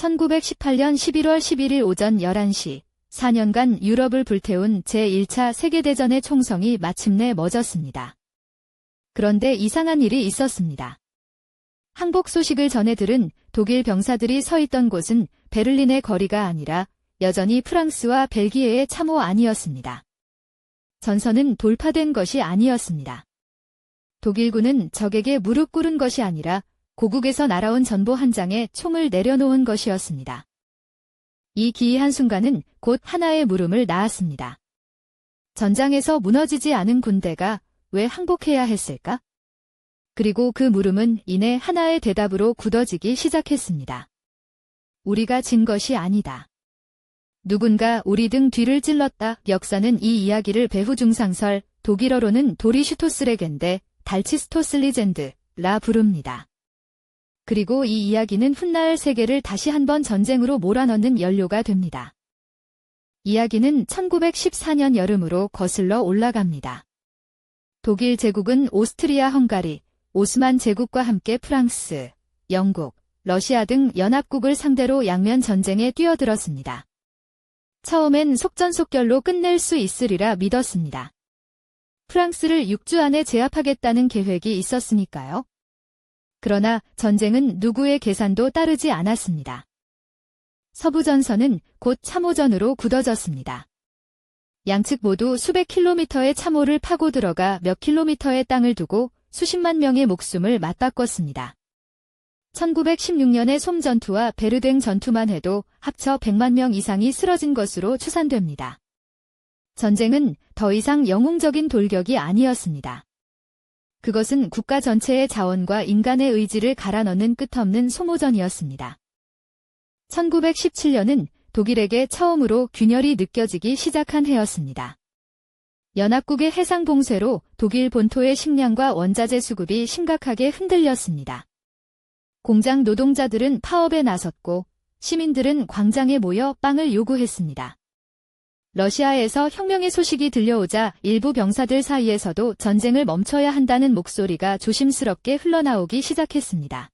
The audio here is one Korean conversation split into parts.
1918년 11월 11일 오전 11시, 4년간 유럽을 불태운 제1차 세계대전의 총성이 마침내 멎었습니다. 그런데 이상한 일이 있었습니다. 항복 소식을 전해 들은 독일 병사들이 서 있던 곳은 베를린의 거리가 아니라 여전히 프랑스와 벨기에의 참호 안이었습니다. 전선은 돌파된 것이 아니었습니다. 독일군은 적에게 무릎 꿇은 것이 아니라 고국에서 날아온 전보 한 장에 총을 내려놓은 것이었습니다. 이 기이한 순간은 곧 하나의 물음을 낳았습니다. 전장에서 무너지지 않은 군대가 왜 항복해야 했을까? 그리고 그 물음은 이내 하나의 대답으로 굳어지기 시작했습니다. 우리가 진 것이 아니다. 누군가 우리 등 뒤를 찔렀다. 역사는 이 이야기를 배후중상설, 독일어로는 도리슈토스레겐데 달치스토슬리젠드라 부릅니다. 그리고 이 이야기는 훗날 세계를 다시 한번 전쟁으로 몰아넣는 연료가 됩니다. 이야기는 1914년 여름으로 거슬러 올라갑니다. 독일 제국은 오스트리아 헝가리, 오스만 제국과 함께 프랑스, 영국, 러시아 등 연합국을 상대로 양면 전쟁에 뛰어들었습니다. 처음엔 속전속결로 끝낼 수 있으리라 믿었습니다. 프랑스를 6주 안에 제압하겠다는 계획이 있었으니까요. 그러나 전쟁은 누구의 계산도 따르지 않았습니다. 서부전선은 곧 참호전으로 굳어졌습니다. 양측 모두 수백 킬로미터의 참호를 파고 들어가 몇 킬로미터의 땅을 두고 수십만 명의 목숨을 맞바꿨습니다. 1916년의 솜 전투와 베르댕 전투만 해도 합쳐 100만 명 이상이 쓰러진 것으로 추산됩니다. 전쟁은 더 이상 영웅적인 돌격이 아니었습니다. 그것은 국가 전체의 자원과 인간의 의지를 갈아넣는 끝없는 소모전이었습니다. 1917년은 독일에게 처음으로 균열이 느껴지기 시작한 해였습니다. 연합국의 해상 봉쇄로 독일 본토의 식량과 원자재 수급이 심각하게 흔들렸습니다. 공장 노동자들은 파업에 나섰고 시민들은 광장에 모여 빵을 요구했습니다. 러시아에서 혁명의 소식이 들려오자 일부 병사들 사이에서도 전쟁을 멈춰야 한다는 목소리가 조심스럽게 흘러나오기 시작했습니다.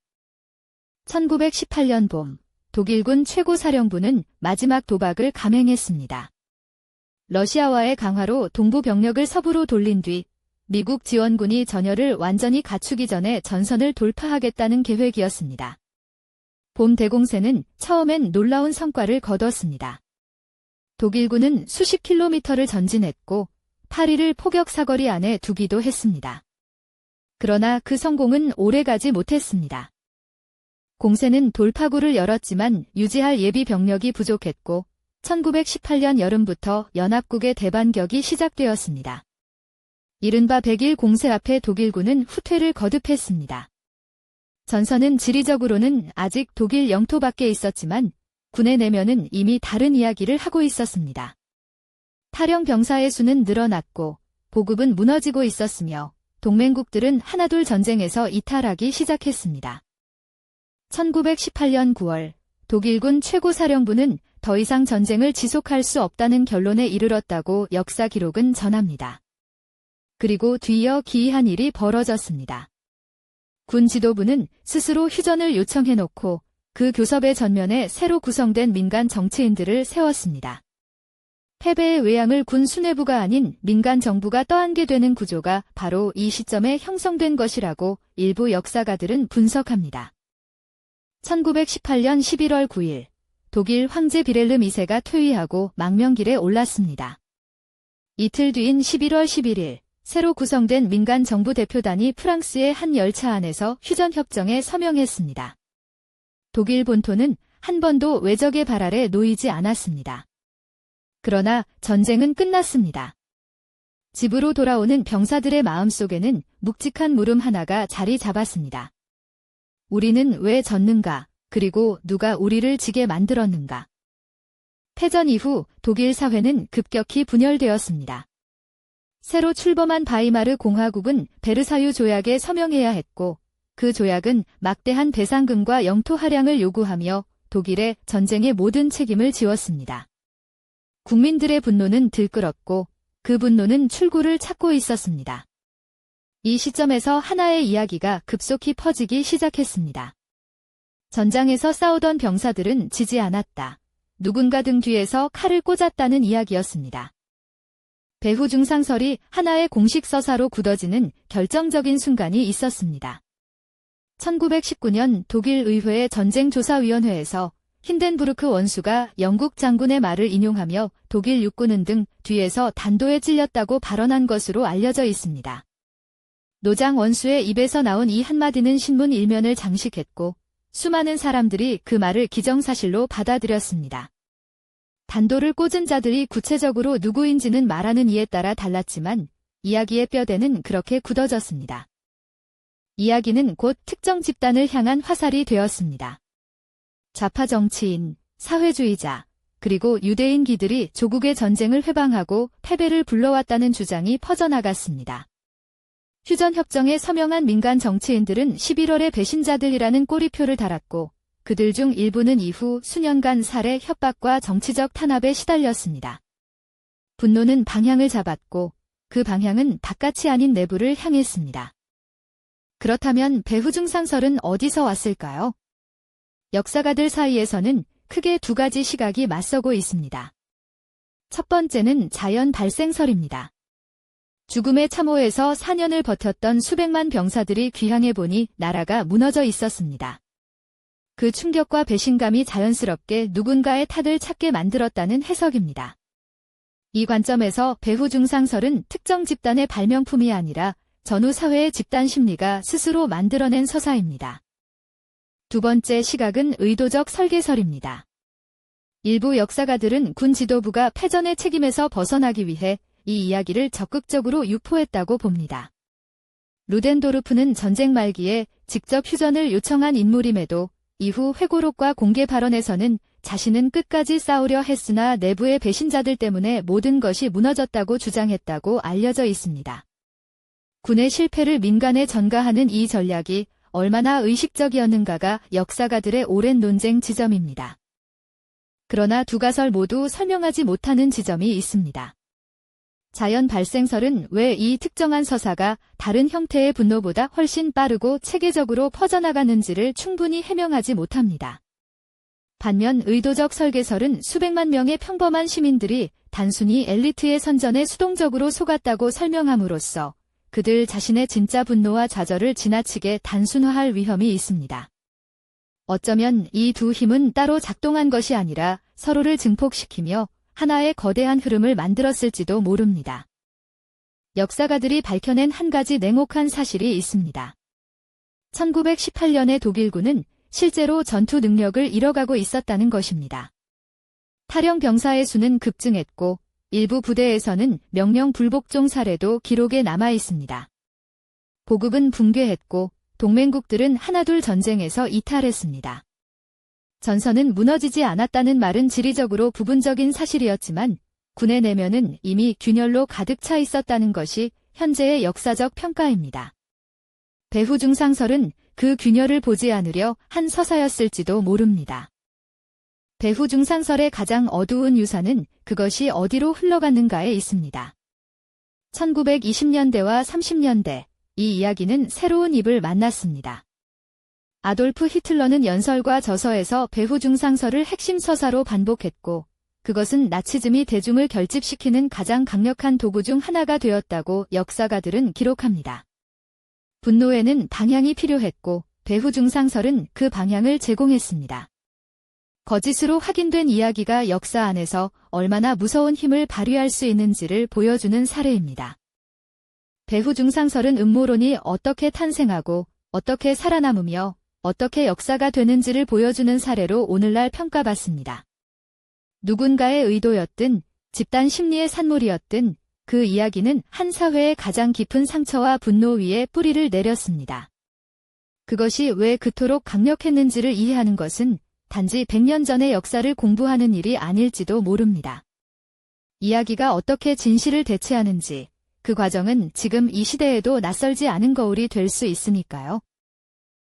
1918년 봄, 독일군 최고사령부는 마지막 도박을 감행했습니다. 러시아와의 강화로 동부 병력을 서부로 돌린 뒤 미국 지원군이 전열을 완전히 갖추기 전에 전선을 돌파하겠다는 계획이었습니다. 봄 대공세는 처음엔 놀라운 성과를 거뒀습니다. 독일군은 수십 킬로미터를 전진했고 파리를 포격 사거리 안에 두기도 했습니다. 그러나 그 성공은 오래가지 못했습니다. 공세는 돌파구를 열었지만 유지할 예비 병력이 부족했고 1918년 여름부터 연합국의 대반격이 시작되었습니다. 이른바 100일 공세 앞에 독일군은 후퇴를 거듭했습니다. 전선은 지리적으로는 아직 독일 영토 밖에 있었지만 군의 내면은 이미 다른 이야기를 하고 있었습니다. 탈영 병사의 수는 늘어났고 보급은 무너지고 있었으며 동맹국들은 하나둘 전쟁에서 이탈하기 시작했습니다. 1918년 9월 독일군 최고사령부는 더 이상 전쟁을 지속할 수 없다는 결론에 이르렀다고 역사 기록은 전합니다. 그리고 뒤이어 기이한 일이 벌어졌습니다. 군 지도부는 스스로 휴전을 요청해놓고 그 교섭의 전면에 새로 구성된 민간 정치인들을 세웠습니다. 패배의 외양을 군 수뇌부가 아닌 민간 정부가 떠안게 되는 구조가 바로 이 시점에 형성된 것이라고 일부 역사가들은 분석합니다. 1918년 11월 9일 독일 황제 비렐름 2세가 퇴위하고 망명길에 올랐습니다. 이틀 뒤인 11월 11일 새로 구성된 민간 정부 대표단이 프랑스의 한 열차 안에서 휴전협정에 서명했습니다. 독일 본토는 한 번도 외적의 발 아래 놓이지 않았습니다. 그러나 전쟁은 끝났습니다. 집으로 돌아오는 병사들의 마음속에는 묵직한 물음 하나가 자리 잡았습니다. 우리는 왜 졌는가? 그리고 누가 우리를 지게 만들었는가? 패전 이후 독일 사회는 급격히 분열되었습니다. 새로 출범한 바이마르 공화국은 베르사유 조약에 서명해야 했고 그 조약은 막대한 배상금과 영토 할양을 요구하며 독일의 전쟁의 모든 책임을 지웠습니다. 국민들의 분노는 들끓었고 그 분노는 출구를 찾고 있었습니다. 이 시점에서 하나의 이야기가 급속히 퍼지기 시작했습니다. 전장에서 싸우던 병사들은 지지 않았다. 누군가 등 뒤에서 칼을 꽂았다는 이야기였습니다. 배후 중상설이 하나의 공식 서사로 굳어지는 결정적인 순간이 있었습니다. 1919년 독일 의회의 전쟁조사위원회에서 힌덴부르크 원수가 영국 장군의 말을 인용하며 독일 육군은 등 뒤에서 단도에 찔렸다고 발언한 것으로 알려져 있습니다. 노장 원수의 입에서 나온 이 한마디는 신문 일면을 장식했고 수많은 사람들이 그 말을 기정사실로 받아들였습니다. 단도를 꽂은 자들이 구체적으로 누구인지는 말하는 이에 따라 달랐지만 이야기의 뼈대는 그렇게 굳어졌습니다. 이야기는 곧 특정 집단을 향한 화살이 되었습니다. 좌파 정치인, 사회주의자, 그리고 유대인기들이 조국의 전쟁을 회방하고 패배를 불러왔다는 주장이 퍼져나갔습니다. 휴전협정에 서명한 민간 정치인들은 11월의 배신자들이라는 꼬리표를 달았고 그들 중 일부는 이후 수년간 살해, 협박과 정치적 탄압에 시달렸습니다. 분노는 방향을 잡았고 그 방향은 바깥이 아닌 내부를 향했습니다. 그렇다면 배후 중상설은 어디서 왔을까요? 역사가들 사이에서는 크게 두 가지 시각이 맞서고 있습니다. 첫 번째는 자연 발생설입니다. 죽음의 참호에서 4년을 버텼던 수백만 병사들이 귀향해 보니 나라가 무너져 있었습니다. 그 충격과 배신감이 자연스럽게 누군가의 탓을 찾게 만들었다는 해석입니다. 이 관점에서 배후 중상설은 특정 집단의 발명품이 아니라 전후 사회의 집단 심리가 스스로 만들어낸 서사입니다. 두 번째 시각은 의도적 설계설입니다. 일부 역사가들은 군 지도부가 패전의 책임에서 벗어나기 위해 이 이야기를 적극적으로 유포했다고 봅니다. 루덴도르프는 전쟁 말기에 직접 휴전을 요청한 인물임에도 이후 회고록과 공개 발언에서는 자신은 끝까지 싸우려 했으나 내부의 배신자들 때문에 모든 것이 무너졌다고 주장했다고 알려져 있습니다. 군의 실패를 민간에 전가하는 이 전략이 얼마나 의식적이었는가가 역사가들의 오랜 논쟁 지점입니다. 그러나 두 가설 모두 설명하지 못하는 지점이 있습니다. 자연 발생설은 왜 이 특정한 서사가 다른 형태의 분노보다 훨씬 빠르고 체계적으로 퍼져나가는지를 충분히 해명하지 못합니다. 반면 의도적 설계설은 수백만 명의 평범한 시민들이 단순히 엘리트의 선전에 수동적으로 속았다고 설명함으로써 그들 자신의 진짜 분노와 좌절을 지나치게 단순화할 위험이 있습니다. 어쩌면 이 두 힘은 따로 작동한 것이 아니라 서로를 증폭시키며 하나의 거대한 흐름을 만들었을지도 모릅니다. 역사가들이 밝혀낸 한 가지 냉혹한 사실이 있습니다. 1918년의 독일군은 실제로 전투 능력을 잃어가고 있었다는 것입니다. 탈영 병사의 수는 급증했고 일부 부대에서는 명령 불복종 사례도 기록에 남아 있습니다. 보국은 붕괴했고 동맹국들은 하나둘 전쟁에서 이탈했습니다. 전선은 무너지지 않았다는 말은 지리적으로 부분적인 사실이었지만 군의 내면은 이미 균열로 가득 차 있었다는 것이 현재의 역사적 평가입니다. 배후 중상설은 그 균열을 보지 않으려 한 서사였을지도 모릅니다. 배후 중상설의 가장 어두운 유산은 그것이 어디로 흘러갔는가에 있습니다. 1920년대와 30년대, 이 이야기는 새로운 입을 만났습니다. 아돌프 히틀러는 연설과 저서에서 배후 중상설을 핵심 서사로 반복했고 그것은 나치즘이 대중을 결집시키는 가장 강력한 도구 중 하나가 되었다고 역사가들은 기록합니다. 분노에는 방향이 필요했고 배후 중상설은 그 방향을 제공했습니다. 거짓으로 확인된 이야기가 역사 안에서 얼마나 무서운 힘을 발휘할 수 있는지를 보여주는 사례입니다. 배후 중상설은 음모론이 어떻게 탄생하고 어떻게 살아남으며 어떻게 역사가 되는지를 보여주는 사례로 오늘날 평가받습니다. 누군가의 의도였든 집단 심리의 산물이었든 그 이야기는 한 사회의 가장 깊은 상처와 분노 위에 뿌리를 내렸습니다. 그것이 왜 그토록 강력했는지를 이해하는 것은 단지 100년 전의 역사를 공부하는 일이 아닐지도 모릅니다. 이야기가 어떻게 진실을 대체하는지 그 과정은 지금 이 시대에도 낯설지 않은 거울이 될 수 있으니까요.